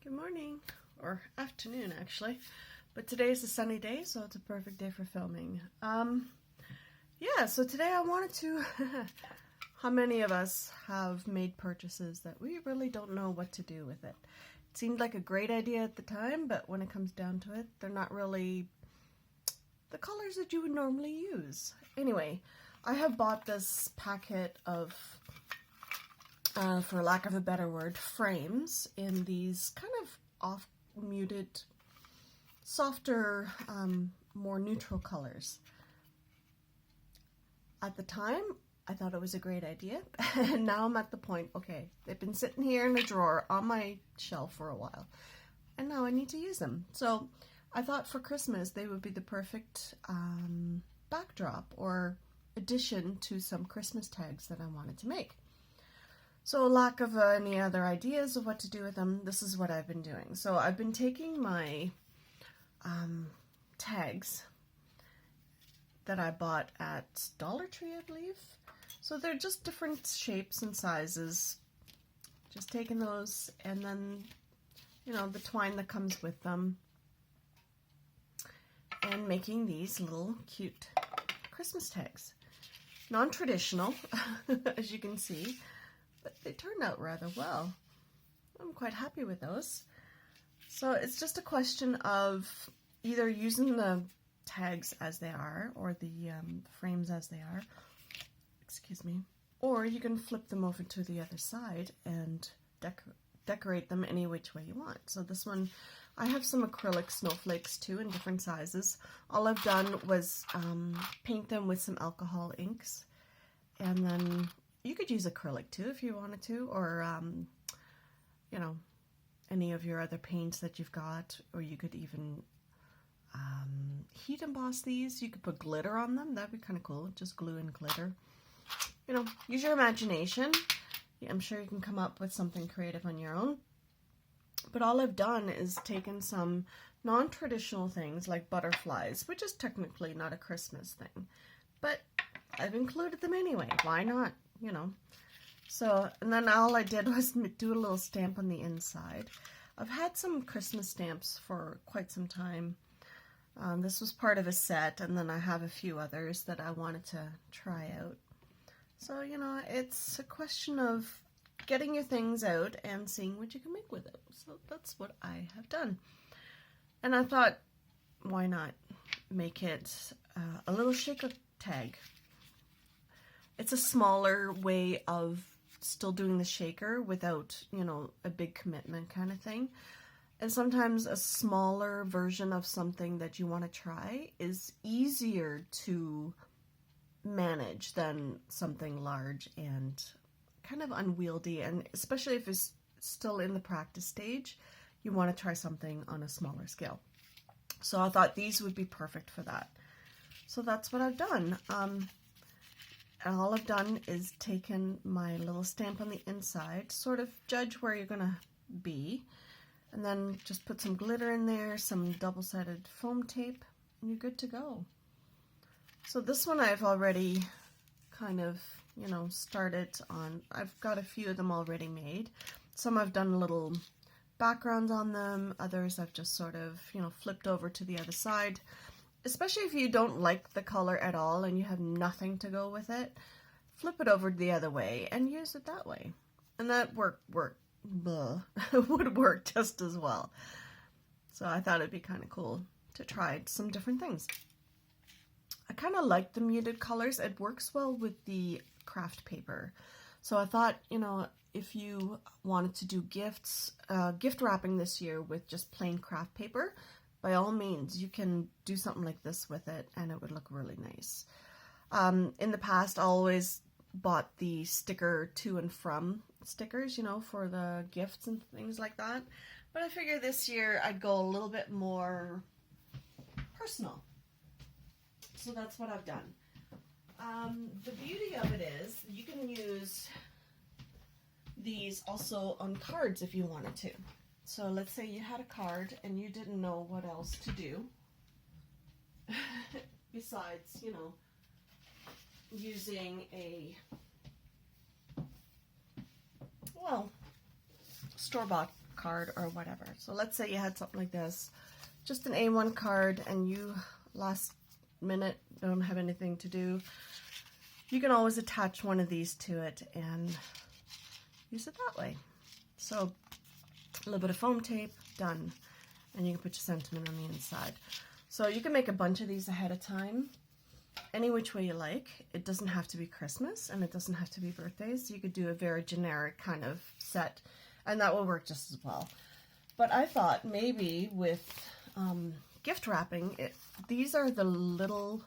Good morning, or afternoon actually, but today is a sunny day, so it's a perfect day for filming. Yeah, so today I wanted to, how many of us have made purchases that we really don't know what to do with it? It seemed like a great idea at the time, but when it comes down to it, they're not really the colors that you would normally use. Anyway, I have bought this packet of for lack of a better word, frames in these kind of off-muted, softer, more neutral colors. At the time, I thought it was a great idea, and now I'm at the point, okay, they've been sitting here in a drawer on my shelf for a while, and now I need to use them. So I thought for Christmas they would be the perfect backdrop or addition to some Christmas tags that I wanted to make. So lack of any other ideas of what to do with them, this is what I've been doing. So I've been taking my tags that I bought at Dollar Tree, I believe. So they're just different shapes and sizes. Just taking those and then, you know, the twine that comes with them. And making these little cute Christmas tags. Non-traditional, as you can see. But they turned out rather well. I'm quite happy with those. So it's just a question of either using the tags as they are, or the frames as they are, excuse me, or you can flip them over to the other side and decorate them any which way you want. So this one, I have some acrylic snowflakes too in different sizes. All I've done was paint them with some alcohol inks, and then you could use acrylic too if you wanted to, or you know, any of your other paints that you've got, or you could even heat emboss these. You could put glitter on them. That'd be kind of cool. Just glue and glitter. You know, use your imagination. I'm sure you can come up with something creative on your own. But all I've done is taken some non-traditional things like butterflies, which is technically not a Christmas thing, but I've included them anyway. Why not? You know. So, and then all I did was do a little stamp on the inside. I've had some Christmas stamps for quite some time. This was part of a set, and then I have a few others that I wanted to try out. So, you know, it's a question of getting your things out and seeing what you can make with it. So that's what I have done. And I thought, why not make it a little shaker tag? It's a smaller way of still doing the shaker without, you know, a big commitment kind of thing. And sometimes a smaller version of something that you want to try is easier to manage than something large and kind of unwieldy. And especially if it's still in the practice stage, you want to try something on a smaller scale. So I thought these would be perfect for that. So that's what I've done. And all I've done is taken my little stamp on the inside, sort of judge where you're gonna be, and then just put some glitter in there, some double-sided foam tape, and you're good to go. So this one I've already kind of, you know, started on. I've got a few of them already made. Some I've done little backgrounds on them, others I've just sort of, you know, flipped over to the other side. Especially if you don't like the color at all and you have nothing to go with it, flip it over the other way and use it that way. And that would work just as well. So I thought it'd be kind of cool to try some different things. I kind of like the muted colors. It works well with the craft paper. So I thought, you know, if you wanted to do gifts, gift wrapping this year with just plain craft paper, by all means, you can do something like this with it and it would look really nice. In the past, I always bought the sticker to and from stickers, you know, for the gifts and things like that. But I figured this year I'd go a little bit more personal. So that's what I've done. The beauty of it is you can use these also on cards if you wanted to. So let's say you had a card and you didn't know what else to do besides, you know, using a, well, store-bought card or whatever. So let's say you had something like this, just an A1 card, and you last minute don't have anything to do. You can always attach one of these to it and use it that way. So a little bit of foam tape, done. And you can put your sentiment on the inside. So you can make a bunch of these ahead of time, any which way you like. It doesn't have to be Christmas, and it doesn't have to be birthdays. You could do a very generic kind of set, and that will work just as well. But I thought maybe with gift wrapping, these are the little,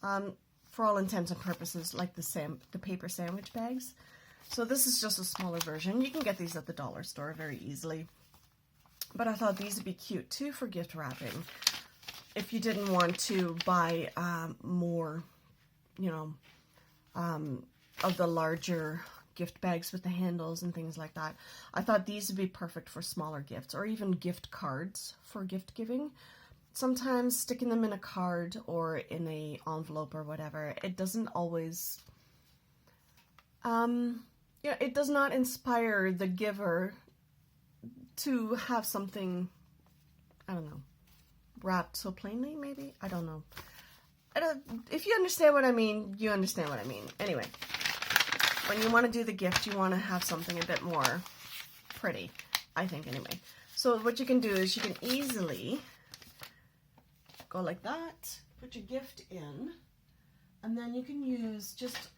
for all intents and purposes, like the paper sandwich bags. So this is just a smaller version. You can get these at the dollar store very easily. But I thought these would be cute too for gift wrapping. If you didn't want to buy more, you know, of the larger gift bags with the handles and things like that, I thought these would be perfect for smaller gifts, or even gift cards for gift giving. Sometimes sticking them in a card or in a envelope or whatever, it doesn't always, it does not inspire the giver to have something, I don't know, wrapped so plainly, maybe? I don't know. If you understand what I mean, you understand what I mean. Anyway, when you want to do the gift, you want to have something a bit more pretty, I think, anyway. So what you can do is you can easily go like that, put your gift in, and then you can use just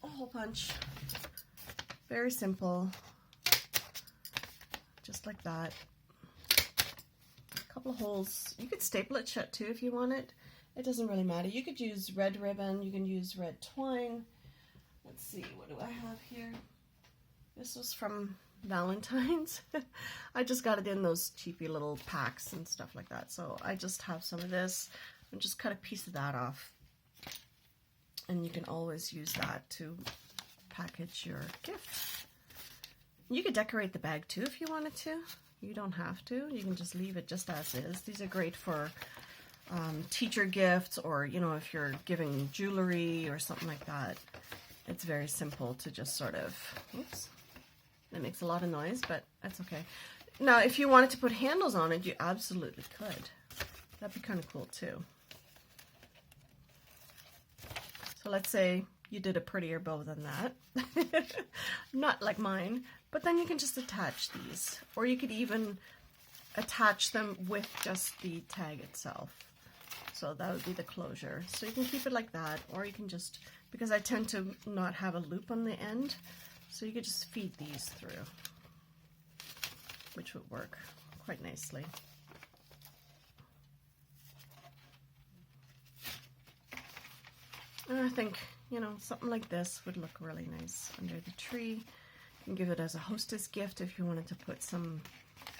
a hole punch. Very simple. Just like that. A couple of holes. You could staple it shut too if you want it. It doesn't really matter. You could use red ribbon. You can use red twine. Let's see, what do I have here? This was from Valentine's. I just got it in those cheapy little packs and stuff like that. So I just have some of this and just cut a piece of that off. And you can always use that to package your gift. You could decorate the bag too if you wanted to. You don't have to. You can just leave it just as is. These are great for teacher gifts, or, you know, if you're giving jewelry or something like that. It's very simple to just sort of, oops, it makes a lot of noise, but that's okay. Now, if you wanted to put handles on it, you absolutely could. That'd be kind of cool too. So let's say you did a prettier bow than that. Not like mine, but then you can just attach these, or you could even attach them with just the tag itself. So that would be the closure. So you can keep it like that, or you can just, because I tend to not have a loop on the end, so you could just feed these through, which would work quite nicely. And I think, you know, something like this would look really nice under the tree. You can give it as a hostess gift if you wanted to put some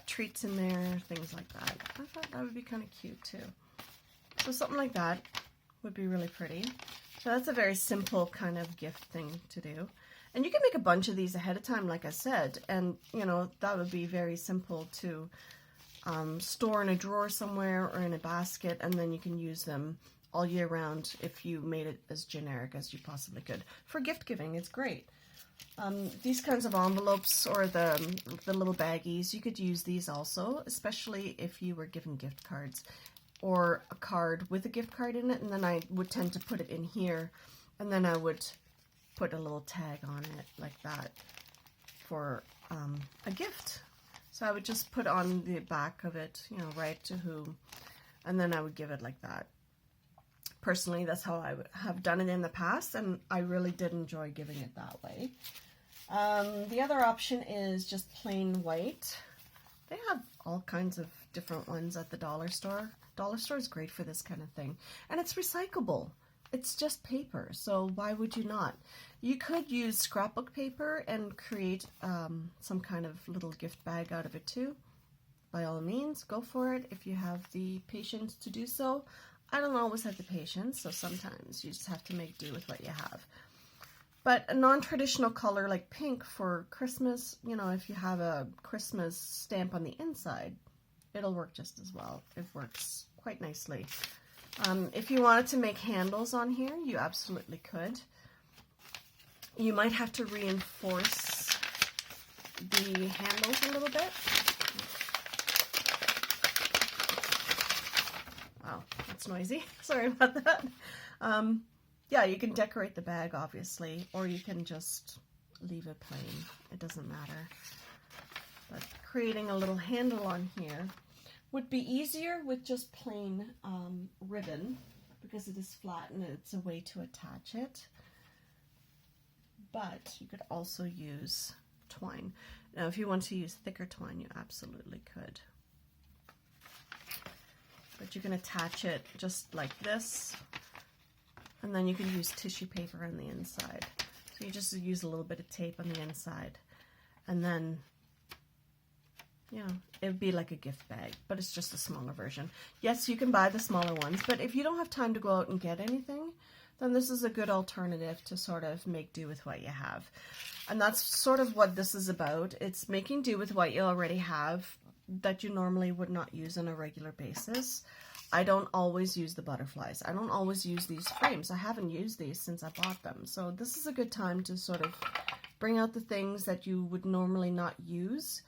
treats in there, things like that. I thought that would be kind of cute too. So something like that would be really pretty. So that's a very simple kind of gift thing to do. And you can make a bunch of these ahead of time, like I said, and, you know, that would be very simple to store in a drawer somewhere or in a basket, and then you can use them all year round if you made it as generic as you possibly could. For gift giving, it's great. These kinds of envelopes, or the little baggies, you could use these also, especially if you were giving gift cards or a card with a gift card in it, and then I would tend to put it in here, and then I would put a little tag on it like that for a gift. So I would just put on the back of it, you know, write to who, and then I would give it like that. Personally, that's how I have done it in the past, and I really did enjoy giving it that way. The other option is just plain white. They have all kinds of different ones at the dollar store. Dollar store is great for this kind of thing. And it's recyclable. It's just paper, so why would you not? You could use scrapbook paper and create some kind of little gift bag out of it too. By all means, go for it if you have the patience to do so. I don't always have the patience, so sometimes you just have to make do with what you have. But a non-traditional color like pink for Christmas, you know, if you have a Christmas stamp on the inside, it'll work just as well. It works quite nicely. If you wanted to make handles on here, you absolutely could. You might have to reinforce the handles a little bit. It's noisy. Sorry about that. Yeah, you can decorate the bag, obviously, or you can just leave it plain. It doesn't matter. But creating a little handle on here would be easier with just plain ribbon, because it is flat and it's a way to attach it. But you could also use twine. Now, if you want to use thicker twine, you absolutely could. But you can attach it just like this, and then you can use tissue paper on the inside. So you just use a little bit of tape on the inside, and then, you know, it would be like a gift bag, but it's just a smaller version. Yes, you can buy the smaller ones, but if you don't have time to go out and get anything, then this is a good alternative to sort of make do with what you have. And that's sort of what this is about. It's making do with what you already have that you normally would not use on a regular basis. I don't always use the butterflies. I don't always use these frames. I haven't used these since I bought them. So this is a good time to sort of bring out the things that you would normally not use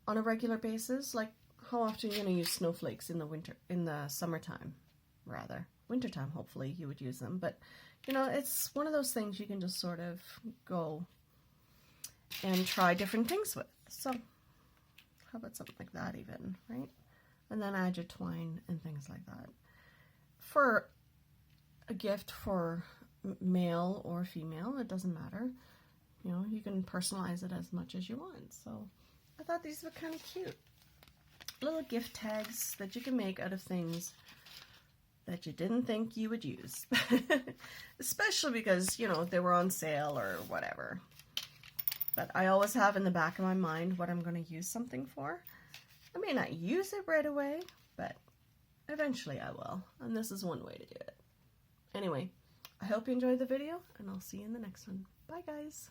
on a regular basis. Like, how often are you going to use snowflakes in the summertime, rather? Wintertime, hopefully you would use them. But, you know, it's one of those things you can just sort of go and try different things with. So how about something like that even, right? And then add your twine and things like that. For a gift for male or female, it doesn't matter. You know, you can personalize it as much as you want. So I thought these were kind of cute. Little gift tags that you can make out of things that you didn't think you would use. Especially because, you know, they were on sale or whatever. But I always have in the back of my mind what I'm going to use something for. I may not use it right away, but eventually I will. And this is one way to do it. Anyway, I hope you enjoyed the video, and I'll see you in the next one. Bye, guys.